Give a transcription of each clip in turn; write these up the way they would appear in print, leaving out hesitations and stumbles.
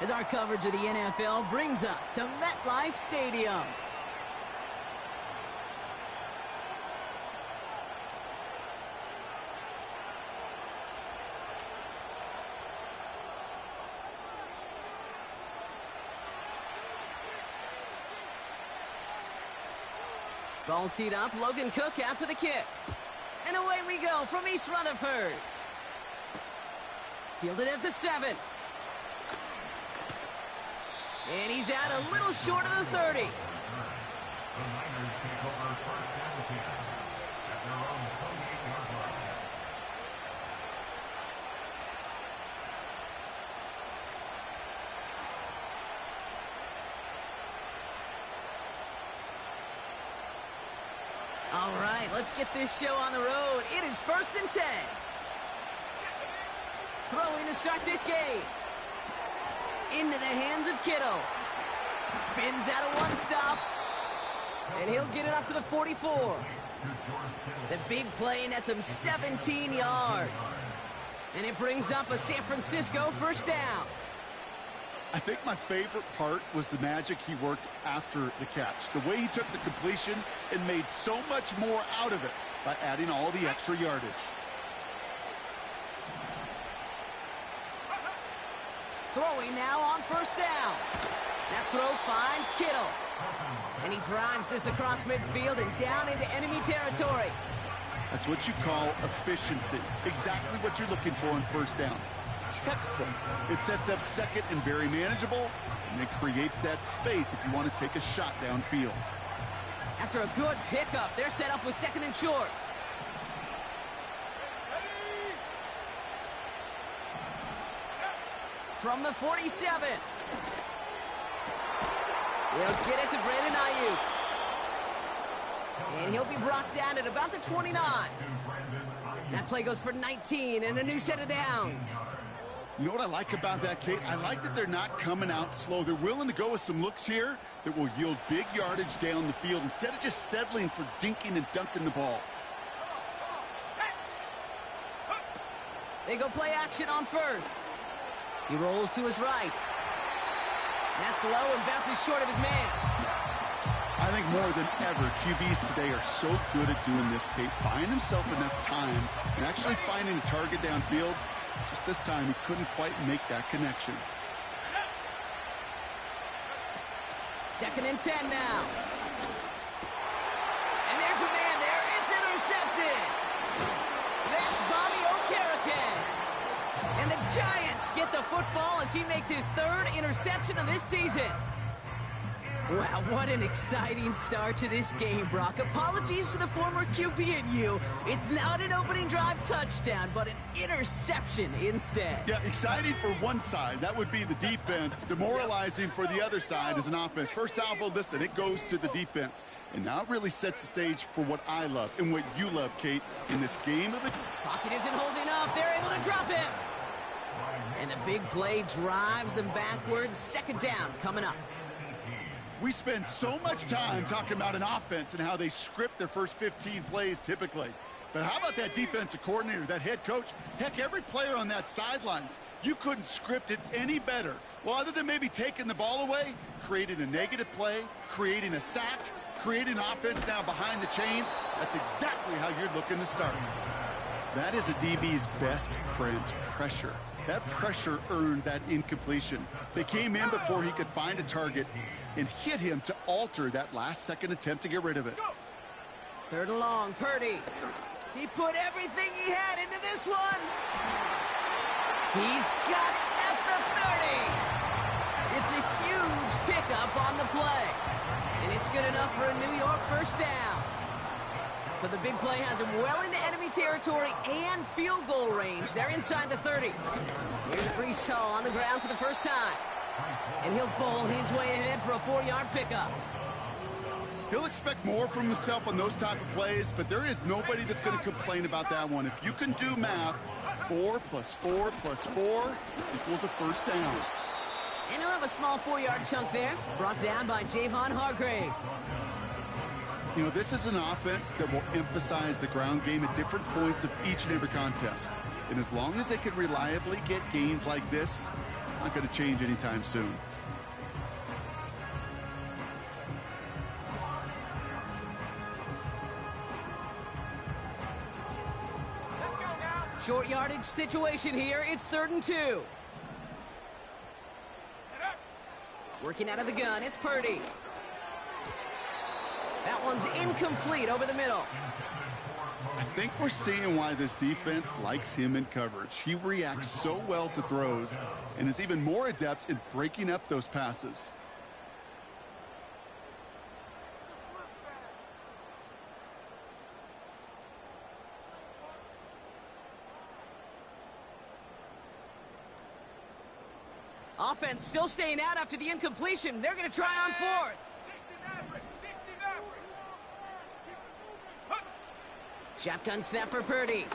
as our coverage of the NFL brings us to MetLife Stadium. Ball teed up, Logan Cook after the kick. And away we go from East Rutherford. Fielded at the 7. And he's out a little short of the 30. All right, let's get this show on the road. It is 1st and 10. Throwing to start this game. Into the hands of Kittle. Spins out of one stop. And he'll get it up to the 44. The big play nets him 17 yards. And it brings up a San Francisco first down. I think my favorite part was the magic he worked after the catch. The way he took the completion and made so much more out of it by adding all the extra yardage. Throwing now on first down. That throw finds Kittle. And he drives this across midfield and down into enemy territory. That's what you call efficiency. Exactly what you're looking for on first down. Textbook. It sets up second and very manageable, and it creates that space if you want to take a shot downfield. After a good pickup, they're set up with second and short. From the 47. He'll get it to Brandon Ayuk. And he'll be brought down at about the 29. That play goes for 19 and a new set of downs. You know what I like about that, Kate? I like that they're not coming out slow. They're willing to go with some looks here that will yield big yardage down the field instead of just settling for dinking and dunking the ball. They go play action on first. He rolls to his right. That's low and bounces short of his man. I think more than ever, QBs today are so good at doing this, Kate, buying himself enough time and actually finding a target downfield. Just this time, he couldn't quite make that connection. 2nd and 10 now. And there's a man there. It's intercepted. That's Bobby Okereke. And the Giants get the football as he makes his 3rd interception of this season. Wow, what an exciting start to this game, Brock. Apologies to the former QB and you. It's not an opening drive touchdown, but an interception instead. Yeah, exciting for one side. That would be the defense. Demoralizing for the other side as an offense. First salvo, listen, it goes to the defense. And now it really sets the stage for what I love and what you love, Kate, in this game of it. Pocket isn't holding up. They're able to drop him. And the big play drives them backwards. 2nd down coming up. We spend so much time talking about an offense and how they script their first 15 plays typically. But how about that defensive coordinator, that head coach? Heck, every player on that sidelines, you couldn't script it any better. Well, other than maybe taking the ball away, creating a negative play, creating a sack, creating offense now behind the chains, that's exactly how you're looking to start. That is a DB's best friend, pressure. That pressure earned that incompletion. They came in before he could find a target and hit him to alter that last-second attempt to get rid of it. 3rd and long, Purdy. He put everything he had into this one. He's got it at the 30. It's a huge pickup on the play. And it's good enough for a New York first down. So the big play has him well into enemy territory and field goal range. They're inside the 30. Here's Breece Hall on the ground for the first time. And he'll bowl his way ahead for a 4-yard pickup. He'll expect more from himself on those type of plays, but there is nobody that's going to complain about that one. If you can do math, 4 plus 4 plus 4 equals a first down. And he'll have a small 4-yard chunk there, brought down by Javon Hargrave. You know, this is an offense that will emphasize the ground game at different points of each and every contest. And as long as they can reliably get gains like this, It's not going to change anytime soon. Short yardage situation here. It's 3rd and 2. Working out of the gun. It's Purdy. That one's incomplete over the middle. I think we're seeing why this defense likes him in coverage. He reacts so well to throws and is even more adept in breaking up those passes. Offense still staying out after the incompletion. They're going to try on 4th. Shotgun snap for Purdy.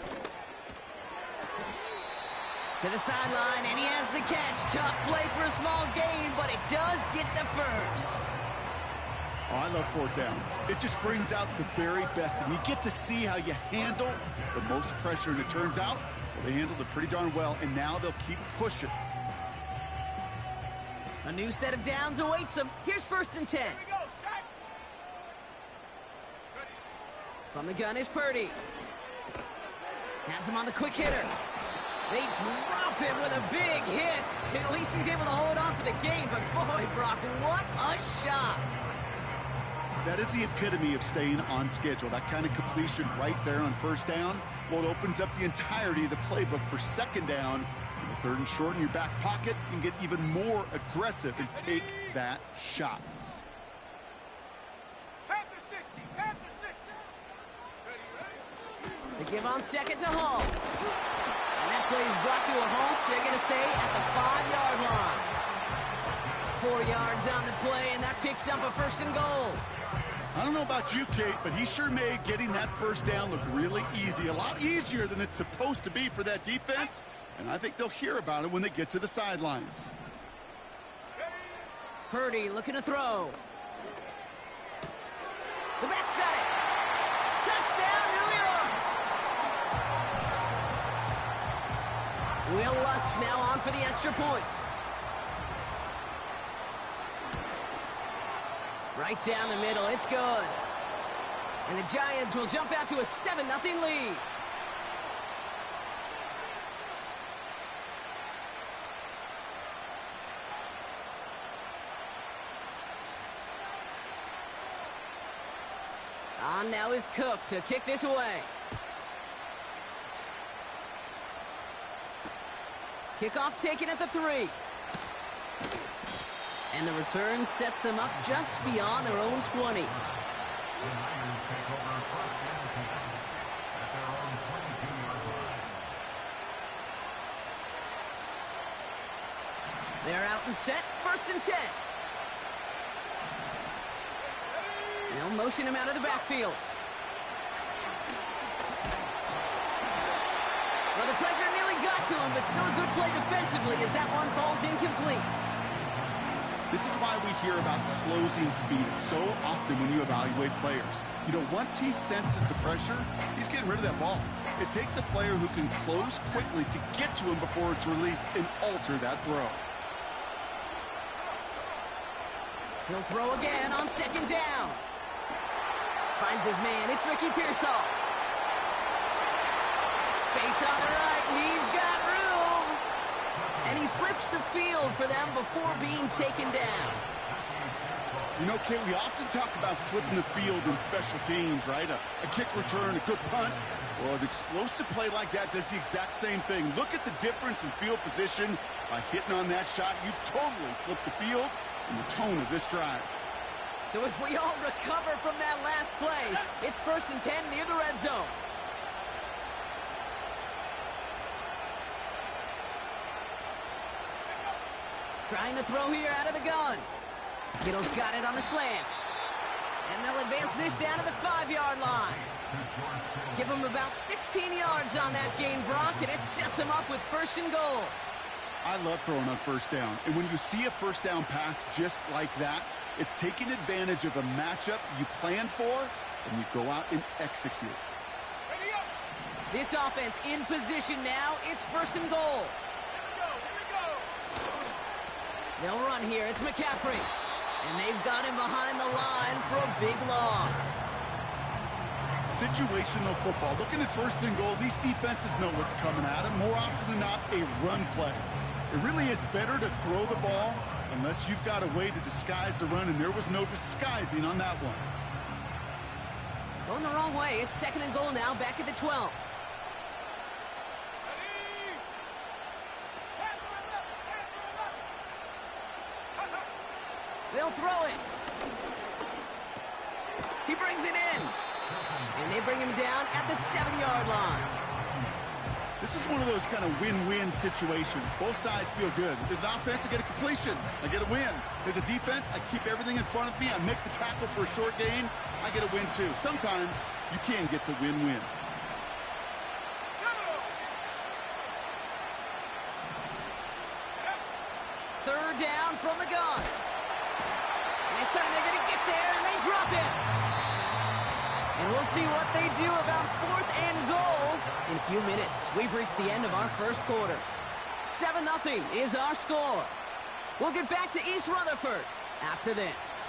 To the sideline, and he has the catch. Tough play for a small gain, but it does get the first. Oh, I love 4th downs. It just brings out the very best, and you get to see how you handle the most pressure, and it turns out they handled it pretty darn well, and now they'll keep pushing. A new set of downs awaits them. Here's 1st and 10. From the gun is Purdy. Has him on the quick hitter. They drop him with a big hit. At least he's able to hold on for the gain, but boy, Brock, what a shot. That is the epitome of staying on schedule. That kind of completion right there on 1st down. Well, it opens up the entirety of the playbook for 2nd down. And the 3rd and short in your back pocket, you can get even more aggressive and take that shot. They give on 2nd to Hall. And that play is brought to a halt, so they're going to say at the 5-yard line. 4 yards on the play, and that picks up a 1st and goal. I don't know about you, Kate, but he sure made getting that 1st down look really easy. A lot easier than it's supposed to be for that defense. And I think they'll hear about it when they get to the sidelines. Purdy looking to throw. The back's got it. Touchdown, New York. Will Lutz now on for the extra point. Right down the middle, it's good. And the Giants will jump out to a 7-0 lead. On now is Cook to kick this away. Kickoff taken at the 3. And the return sets them up just beyond their own 20. They're out and set. 1st and 10. They'll motion him out of the backfield. Well, the pressure nearly got to him, but still a good play defensively as that one falls incomplete. This is why we hear about closing speed so often when you evaluate players. You know, once he senses the pressure, he's getting rid of that ball. It takes a player who can close quickly to get to him before it's released and alter that throw. He'll throw again on 2nd down. Finds his man. It's Ricky Pearsall. Space on the right. He's got room. And he flips the field for them before being taken down. You know, Kate, we often talk about flipping the field in special teams, right? A kick return, a good punt. Well, an explosive play like that does the exact same thing. Look at the difference in field position. By hitting on that shot, you've totally flipped the field and the tone of this drive. So as we all recover from that last play, it's 1st and 10 near the red zone. Trying to throw here out of the gun. Kittle's got it on the slant. And they'll advance this down to the 5-yard line. Give them about 16 yards on that gain, Brock, and it sets them up with 1st and goal. I love throwing on 1st down. And when you see a 1st down pass just like that, it's taking advantage of a matchup you plan for, and you go out and execute. This offense in position now. It's 1st and goal. They'll run here. It's McCaffrey. And they've got him behind the line for a big loss. Situational football. Looking at first and goal, these defenses know what's coming at them. More often than not, a run play. It really is better to throw the ball unless you've got a way to disguise the run, and there was no disguising on that one. Going the wrong way. It's second and goal now, back at the 12. They'll throw it. He brings it in. And they bring him down at the 7-yard line. This is one of those kind of win-win situations. Both sides feel good. As an offense, I get a completion. I get a win. As a defense, I keep everything in front of me. I make the tackle for a short gain. I get a win, too. Sometimes you can get to win-win. Third down from the gun. And this time they're going to get there, and they drop it. And we'll see what they do about 4th and goal in a few minutes. We've reached the end of our first quarter. 7-0 is our score. We'll get back to East Rutherford after this.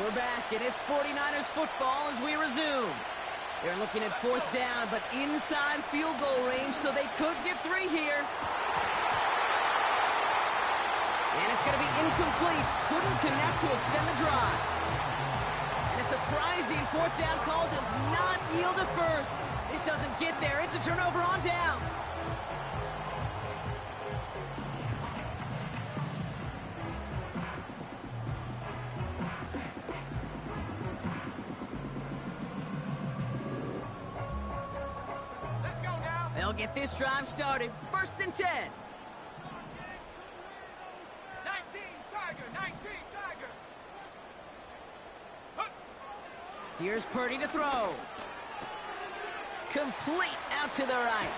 We're back, and it's 49ers football as we resume. They're looking at 4th down, but inside field goal range, so they could get 3 here. And it's going to be incomplete. Couldn't connect to extend the drive. And a surprising 4th down call does not yield a first. This doesn't get there. It's a turnover on downs. Let's go now. They'll get this drive started. 1st and 10. 19 Tiger. Here's Purdy to throw. Complete out to the right.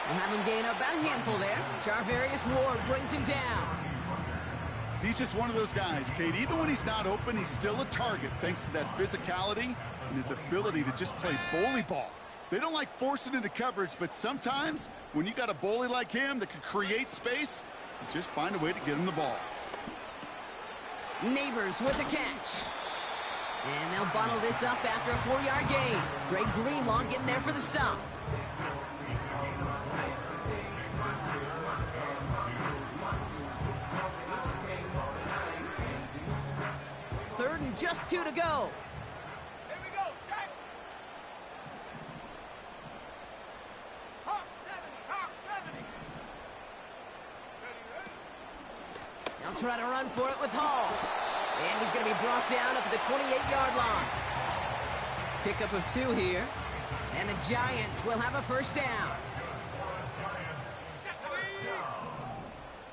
We'll have him gain about a handful there. Jarvarius Ward brings him down. He's just one of those guys, Kate. Even when he's not open, he's still a target thanks to that physicality and his ability to just play bully ball. They don't like forcing into coverage, but sometimes when you got a bully like him that can create space, you just find a way to get him the ball. Neighbors with the catch. And they'll bottle this up after a 4-yard gain. Dre Greenlaw getting there for the stop. Third and just 2 to go. Here we go, Shaq. Talk 70. Ready. They'll try to run for it with Hall. And he's going to be brought down up at the 28-yard line. Pickup of 2 here. And the Giants will have a first down.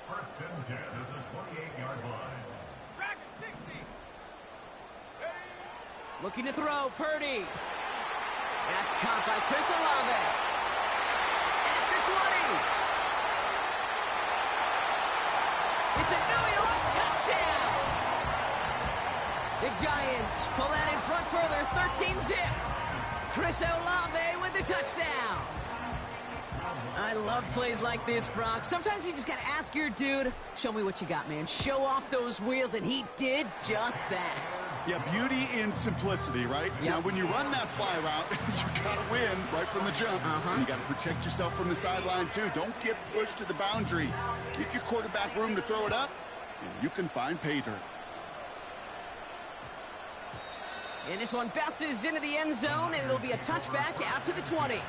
First and 10 at the 28-yard line. Dragon 60. Ready. Looking to throw, Purdy. That's caught by Chris Olave. At the 20. It's a New York touchdown. The Giants pull that in front further, 13-zip. Chris Olave with the touchdown. I love plays like this, Brock. Sometimes you just got to ask your dude, show me what you got, man. Show off those wheels, and he did just that. Yeah, beauty in simplicity, right? Yep. Now, when you run that fly route, you got to win right from the jump. You got to protect yourself from the sideline, too. Don't get pushed to the boundary. Give your quarterback room to throw it up, and you can find pay dirt. And this one bounces into the end zone, and it'll be a touchback out to the 20.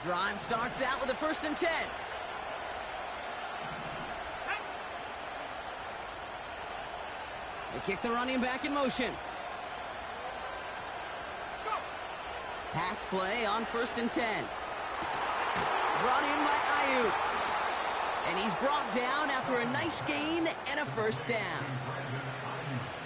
Drive starts out with a 1st and 10. They kick the running back in motion. Pass play on 1st and 10. Brought in by Ayuk. And he's brought down after a nice gain and a first down.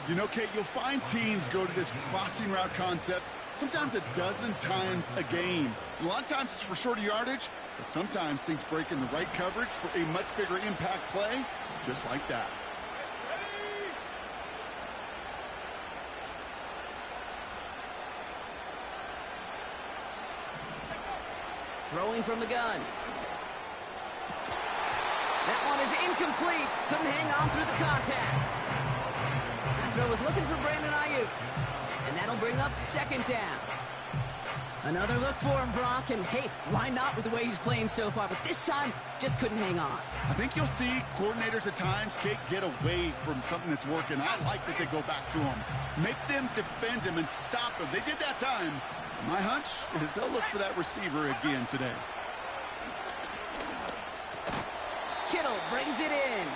You know, Kate, you'll find teams go to this crossing route concept sometimes a dozen times a game. A lot of times it's for shorter yardage, but sometimes things break in the right coverage for a much bigger impact play, just like that. Throwing from the gun. That one is incomplete. Couldn't hang on through the contact. That throw was looking for Brandon Ayuk. And that'll bring up second down. Another look for him, Brock. And hey, why not with the way he's playing so far? But this time, just couldn't hang on. I think you'll see coordinators at times, Kate, get away from something that's working. I like that they go back to him. Make them defend him and stop him. They did that time. My hunch is they'll look for that receiver again today. Kittle brings it in.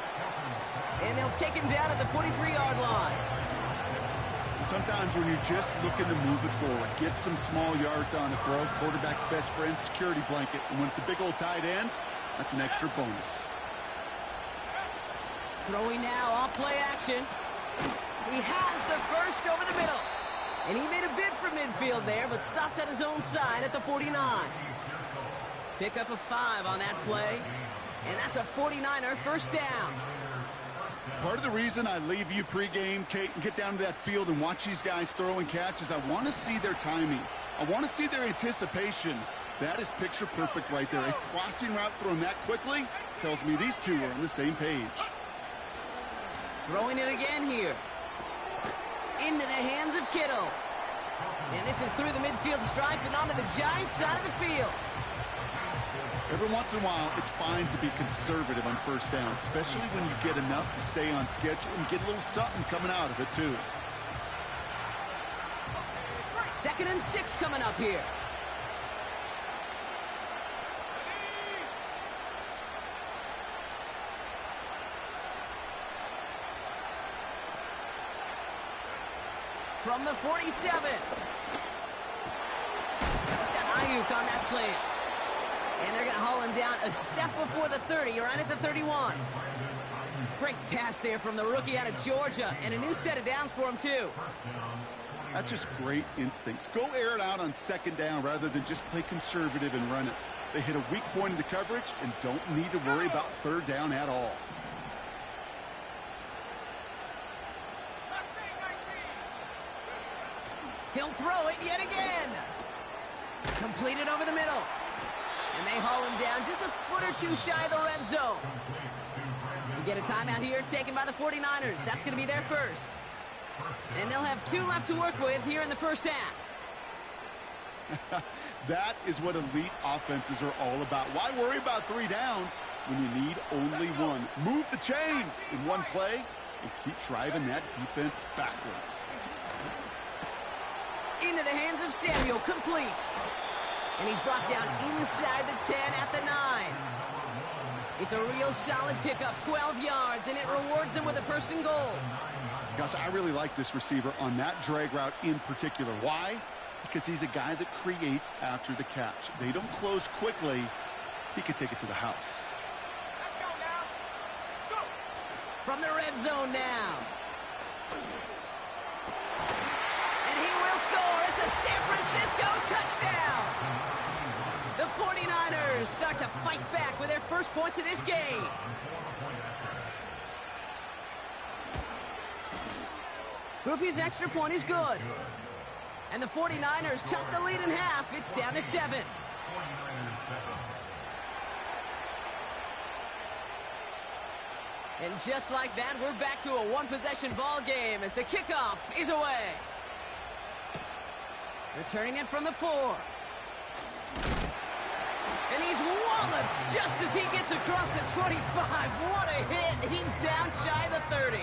And they'll take him down at the 43-yard line. Sometimes when you're just looking to move it forward, get some small yards on the throw, quarterback's best friend, security blanket. And when it's a big old tight end, that's an extra bonus. Throwing now off play action. He has the first over the middle. And he made a bid for midfield there, but stopped on his own side at the 49. Pick up a 5 on that play. And that's a 49er first down. Part of the reason I leave you pregame, Kate, and get down to that field and watch these guys throw and catch is I want to see their timing. I want to see their anticipation. That is picture perfect right there. A crossing route thrown that quickly tells me these two are on the same page. Throwing it again here. Into the hands of Kittle. And this is through the midfield stripe and onto the Giants side of the field. Every once in a while, it's fine to be conservative on first down, especially when you get enough to stay on schedule and get a little something coming out of it, too. 2nd and 6 coming up here. From the 47. He's got Ayuk on that slant. And they're going to haul him down a step before the 30, right at the 31. Great pass there from the rookie out of Georgia, and a new set of downs for him, too. That's just great instincts. Go air it out on 2nd down rather than just play conservative and run it. They hit a weak point in the coverage and don't need to worry about 3rd down at all. He'll throw it yet again. Completed over the middle. And they haul him down just a foot or two shy of the red zone. We get a timeout here taken by the 49ers. That's going to be their first. And they'll have 2 left to work with here in the first half. That is what elite offenses are all about. Why worry about 3 downs when you need only 1? Move the chains in one play and keep driving that defense backwards. Into the hands of Samuel, complete. And he's brought down inside the 10 at the 9. It's a real solid pickup, 12 yards, and it rewards him with a 1st and goal. Gosh, I really like this receiver on that drag route in particular. Why? Because he's a guy that creates after the catch. They don't close quickly. He could take it to the house. Let's go now. Go. From the red zone now. And he will score. It's a San Francisco touchdown. The 49ers start to fight back with their first points of this game. Groupie's extra point is good. And the 49ers cut the lead in half. It's down to 7. And just like that, we're back to a one-possession ball game as the kickoff is away. Returning it from the 4. And he's walloped just as he gets across the 25. What a hit. He's down shy of the 30.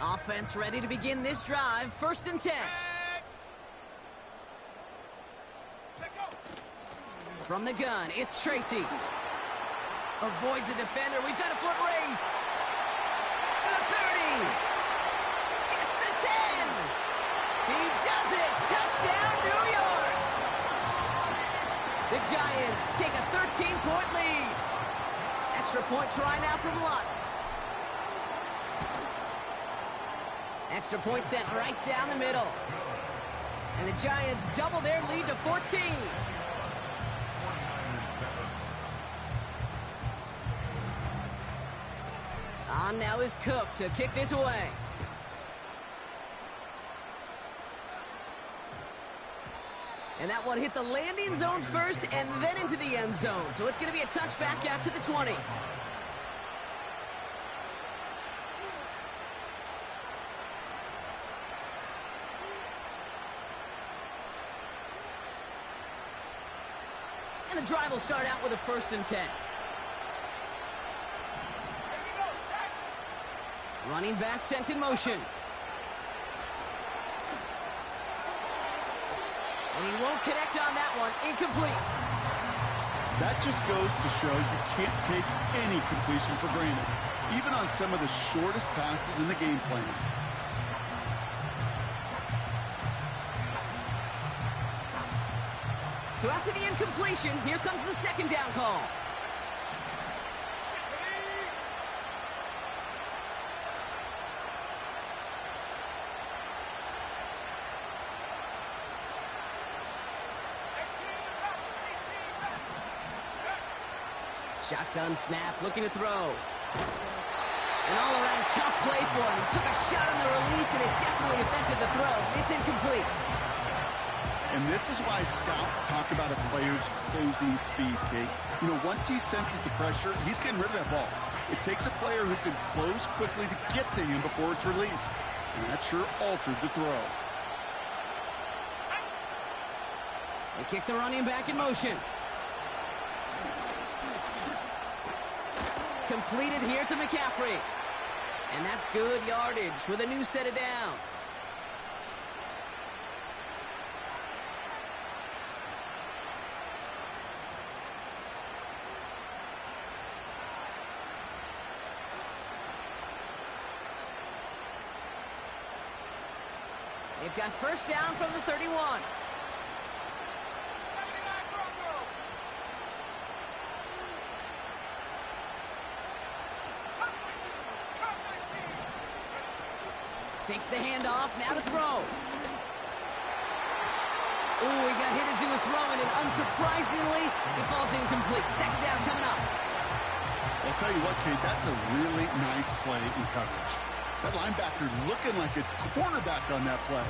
Offense ready to begin this drive. 1st and 10. From the gun, it's Tracy. Avoids a defender. We've got a foot race. The 30. Gets the 10. He does it. Touchdown, New York. The Giants take a 13-point lead. Extra point try now from Lutz. Extra point sent right down the middle. And the Giants double their lead to 14. On now is Cook to kick this away. And that one hit the landing zone first and then into the end zone. So it's going to be a touchback out to the 20. And the drive will start out with a 1st and 10. Running back sent in motion. And he won't connect on that one. Incomplete. That just goes to show you can't take any completion for granted, even on some of the shortest passes in the game plan. So after the incompletion, here comes the 2nd down call. Shotgun snap, looking to throw. An all-around tough play for him. He took a shot on the release, and it definitely affected the throw. It's incomplete. And this is why scouts talk about a player's closing speed, Kate. You know, once he senses the pressure, he's getting rid of that ball. It takes a player who can close quickly to get to him before it's released. And that sure altered the throw. They kick the running back in motion. Completed here to McCaffrey. And that's good yardage with a new set of downs. They've got 1st down from the 31. Takes the handoff, now to throw. Ooh, he got hit as he was throwing, and unsurprisingly, he falls incomplete. 2nd down coming up. I'll tell you what, Kate, that's a really nice play in coverage. That linebacker looking like a quarterback on that play.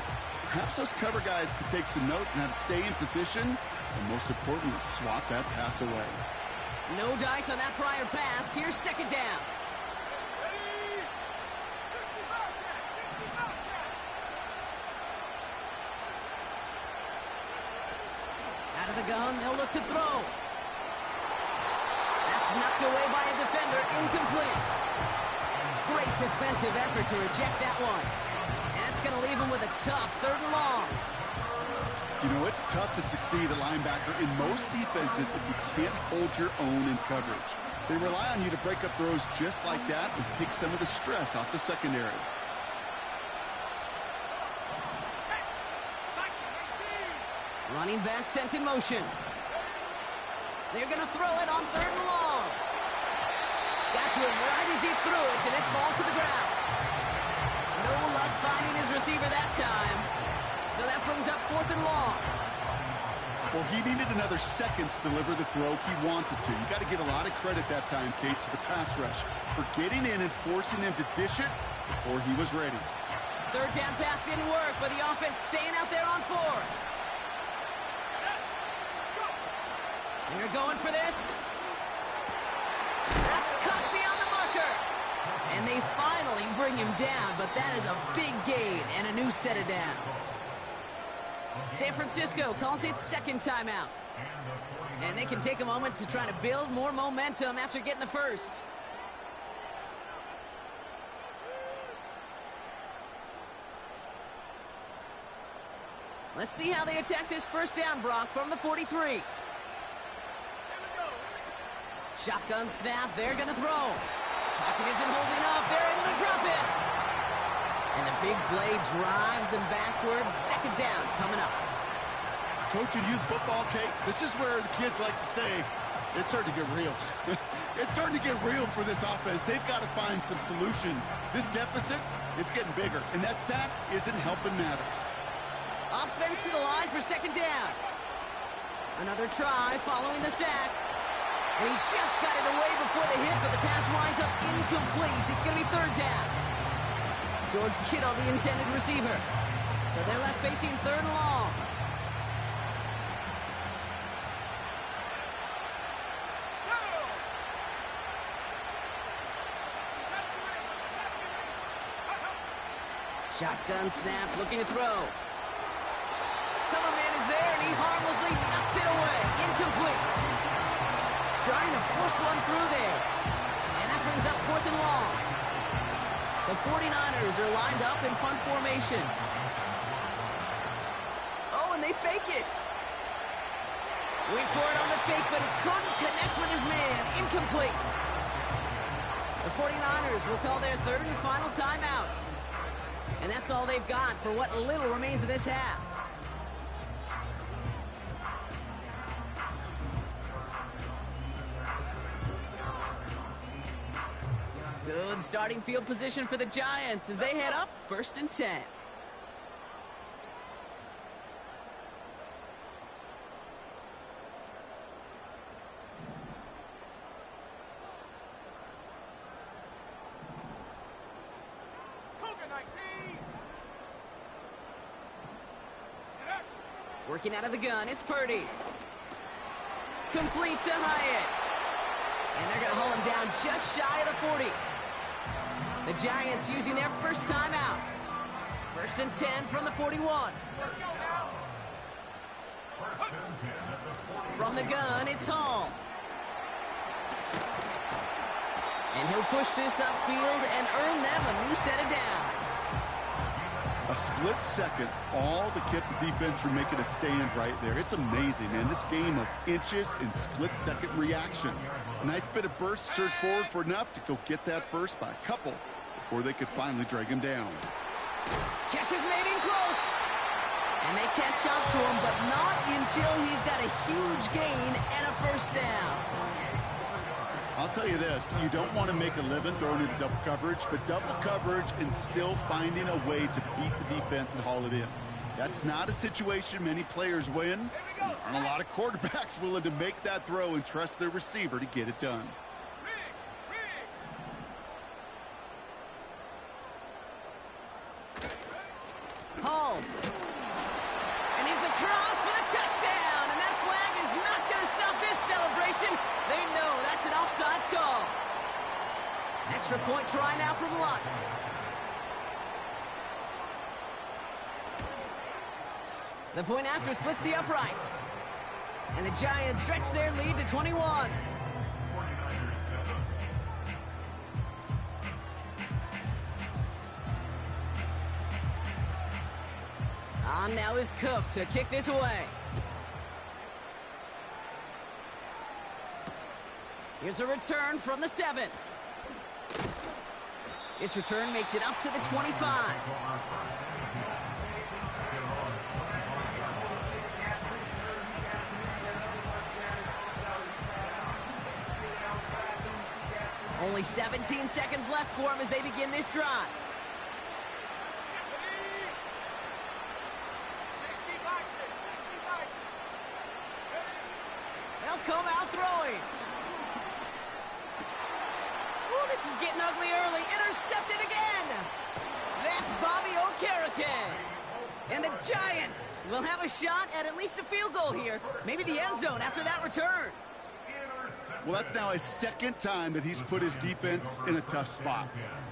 Perhaps those cover guys could take some notes on how to stay in position, and most importantly, swat that pass away. No dice on that prior pass. Here's 2nd down. Out of the gun, they'll look to throw. That's knocked away by a defender, incomplete. Great defensive effort to reject that one. And that's going to leave him with a tough 3rd and long. You know, it's tough to succeed at linebacker in most defenses if you can't hold your own in coverage. They rely on you to break up throws just like that and take some of the stress off the secondary. Running back sent in motion. They're going to throw it on 3rd and long. Got to him right as he threw it, and it falls to the ground. No luck finding his receiver that time. So that brings up 4th and long. Well, he needed another second to deliver the throw he wanted to. You got to give a lot of credit that time, Kate, to the pass rush for getting in and forcing him to dish it before he was ready. 3rd down pass didn't work, but the offense staying out there on 4th. They're going for this. That's cut beyond the marker. And they finally bring him down, but that is a big gain and a new set of downs. San Francisco calls it 2nd timeout. And they can take a moment to try to build more momentum after getting the 1st. Let's see how they attack this 1st down, Brock, from the 43. Shotgun snap, they're going to throw. Pocket isn't holding up, they're able to drop it. And the big play drives them backwards. 2nd down coming up. Coaching youth football, Kate, this is where the kids like to say, it's starting to get real. It's starting to get real for this offense. They've got to find some solutions. This deficit, it's getting bigger, and that sack isn't helping matters. Offense to the line for second down. Another try following the sack. And he just got it away before the hit, but the pass winds up incomplete. It's going to be third down. George Kittle, the intended receiver. So they're left facing third and long. Shotgun snap, looking to throw. Cover man is there, and he harmlessly knocks it away. Incomplete. Trying to force one through there. And that brings up fourth and long. The 49ers are lined up in punt formation. Oh, and they fake it. Wait for it on the fake, but he couldn't connect with his man. Incomplete. The 49ers will call their third and final timeout. And that's all they've got for what little remains of this half. Good starting field position for the Giants as they head up 1st and 10. Working out of the gun, it's Purdy. Complete to Hyatt. And they're going to hold him down just shy of the 40. The Giants using their first timeout. 1st and 10 from the 41. From the gun, it's Hall. And he'll push this upfield and earn them a new set of downs. A split second, all that kept the defense from making a stand right there. It's amazing, man. This game of inches and split-second reactions. A nice bit of burst, surge forward for enough to go get that first by a couple before they could finally drag him down. Catch is made in close. And they catch up to him, but not until he's got a huge gain and a first down. I'll tell you this, you don't want to make a living throwing into double coverage, but double coverage and still finding a way to beat the defense and haul it in. That's not a situation many players win. There aren't a lot of quarterbacks willing to make that throw and trust their receiver to get it done. Hall. And he's across for the touchdown. And that flag is not going to stop this celebration. They know that's an offsides call. Extra point try now from Lutz. The point after splits the uprights. And the Giants stretch their lead to 21. On now is Cook to kick this away. Here's a return from the 7. This return makes it up to the 25. Only 17 seconds left for him as they begin this drive. They'll come out throwing. Ooh, this is getting ugly early. Intercepted again. That's Bobby Okereke. And the Giants will have a shot at least a field goal here. Maybe the end zone after that return. Well, that's now a second time that he's put his defense in a tough spot.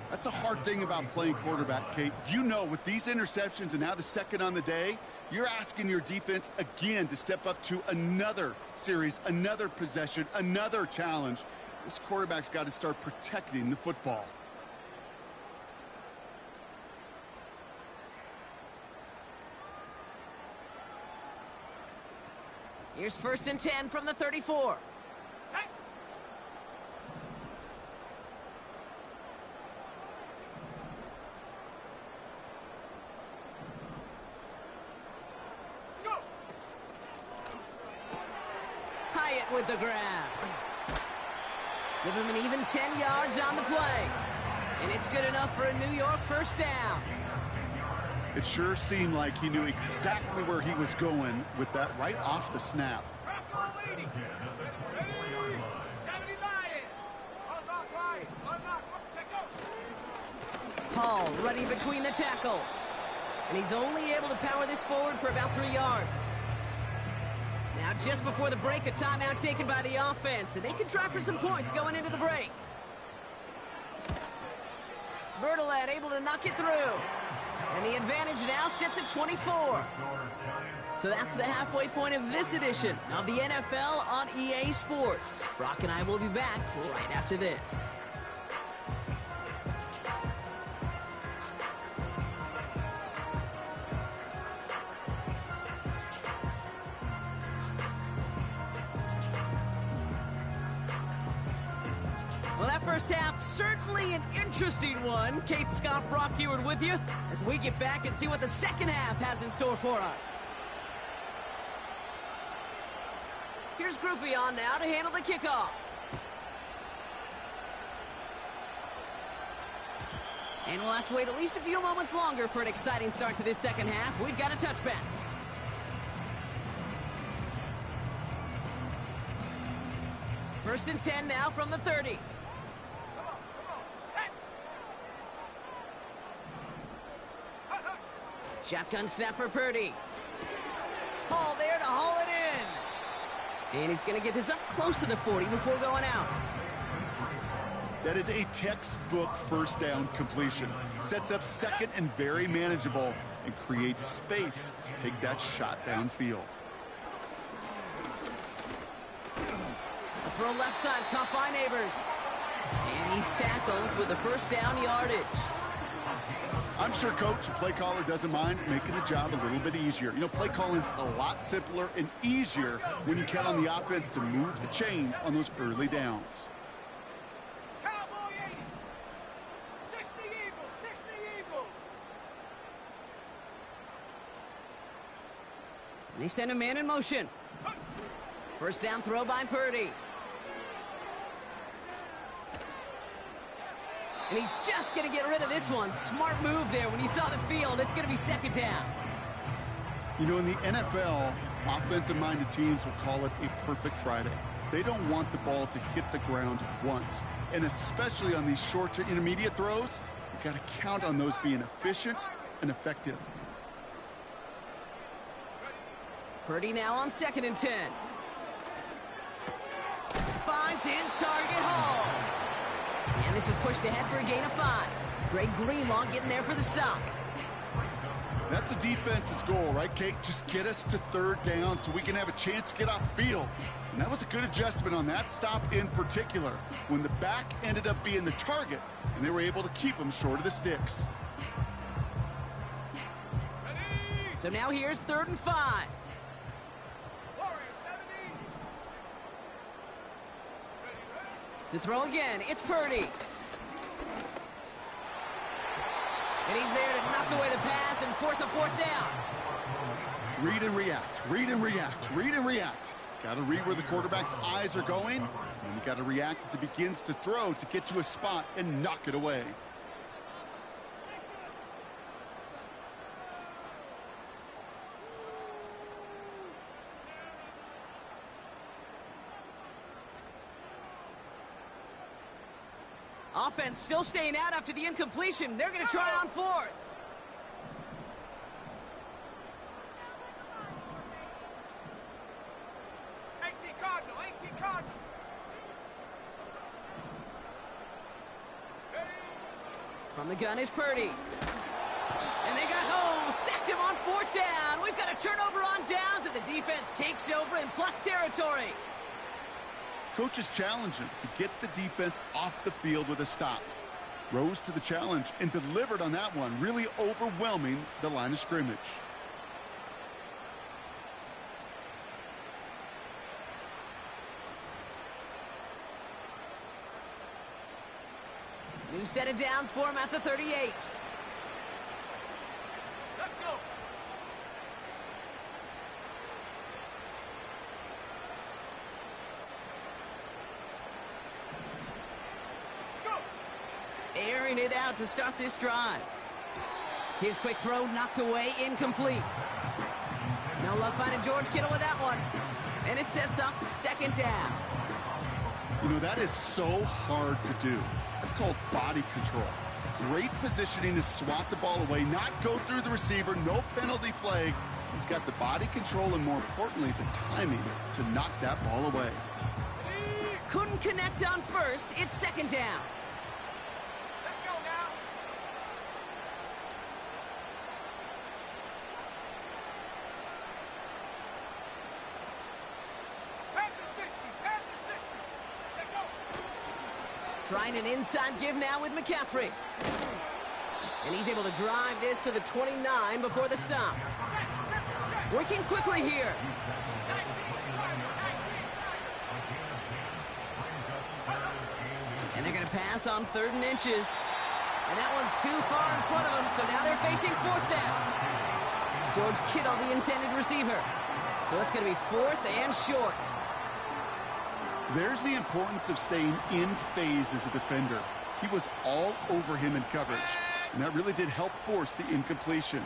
That's a hard thing about playing quarterback, Kate. You know, with these interceptions and now the second on the day, you're asking your defense again to step up to another series, another possession, another challenge. This quarterback's got to start protecting the football. Here's 1st and 10 from the 34. with the grab. Give him an even 10 yards on the play. And it's good enough for a New York first down. It sure seemed like he knew exactly where he was going with that right off the snap. Hall running between the tackles. And he's only able to power this forward for about 3 yards. Now just before the break, a timeout taken by the offense. And they can try for some points going into the break. Bertolet able to knock it through. And the advantage now sits at 24. So that's the halfway point of this edition of the NFL on EA Sports. Brock and I will be back right after this. Well, that first half, certainly an interesting one. Kate Scott, Brock Eward with you as we get back and see what the second half has in store for us. Here's Groupie on now to handle the kickoff. And we'll have to wait at least a few moments longer for an exciting start to this second half. We've got a touchback. First and 10 now from the 30. Shotgun snap for Purdy. Hall there to haul it in. And he's going to get this up close to the 40 before going out. That is a textbook first down completion. Sets up second and very manageable and creates space to take that shot downfield. A throw left side, caught by Neighbors. And he's tackled with the first down yardage. I'm sure Coach, the play caller, doesn't mind making the job a little bit easier. You know, play calling's a lot simpler and easier when you count on the offense to move the chains on those early downs. Cowboy 80. 60 Eagles. 60 Eagles. And they send a man in motion. First down throw by Purdy. And he's just going to get rid of this one. Smart move there. When you saw the field, it's going to be second down. You know, in the NFL, offensive-minded teams will call it a perfect Friday. They don't want the ball to hit the ground once. And especially on these short to intermediate throws, you've got to count on those being efficient and effective. Purdy now on second and 10. Finds his target, Hall. And this is pushed ahead for a gain of 5. Greg Greenlaw getting there for the stop. That's a defense's goal, right, Kate? Just get us to third down so we can have a chance to get off the field. And that was a good adjustment on that stop in particular, when the back ended up being the target, and they were able to keep him short of the sticks. So now here's third and 5. Warrior 70. To throw again, it's Purdy. And he's there to knock away the pass and force a fourth down. Read and react, read and react, read and react. Got to read where the quarterback's eyes are going, and you got to react as he begins to throw to get to a spot and knock it away. Offense still staying out after the incompletion. They're going to try on fourth. Cardinal. 18 Cardinal. From the gun is Purdy. And they got home. Sacked him on fourth down. We've got a turnover on downs, and the defense takes over in plus territory. Coach is challenging to get the defense off the field with a stop. Rose to the challenge and delivered on that one, really overwhelming the line of scrimmage. New set of downs for him at the 38. Let's go. airing it out to start this drive. His quick throw knocked away, incomplete. No luck finding George Kittle with that one. And it sets up second down. You know, that is so hard to do. That's called body control. Great positioning to swat the ball away, not go through the receiver, no penalty flag. He's got the body control and, more importantly, the timing to knock that ball away. Couldn't connect on first. It's second down. Let's go now. Panther 60, Panther 60. Let's go. Trying an inside give now with McCaffrey. And he's able to drive this to the 29 before the stop. Working quickly here. And they're going to pass on 3rd and inches. And that one's too far in front of them, so now they're facing 4th down. George Kittle, the intended receiver. So it's going to be 4th and short. There's the importance of staying in phase as a defender. He was all over him in coverage, and that really did help force the incompletion.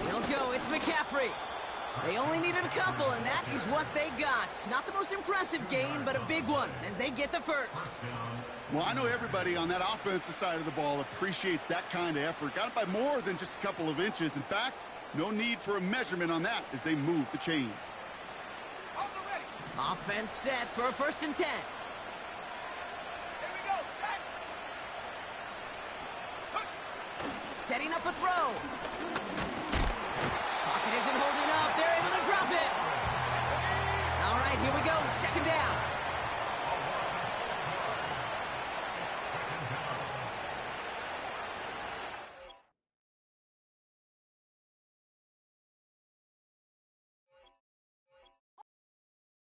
They'll go. It's McCaffrey. They only needed a couple, and that is what they got. Not the most impressive gain, but a big one as they get the first. Well, I know everybody on that offensive side of the ball appreciates that kind of effort. Got it by more than just a couple of inches. In fact, no need for a measurement on that as they move the chains. Offense set for a 1st and 10. Here we go, set. Setting up a throw. Pocket isn't holding up. They're able to drop it. All right, here we go. 2nd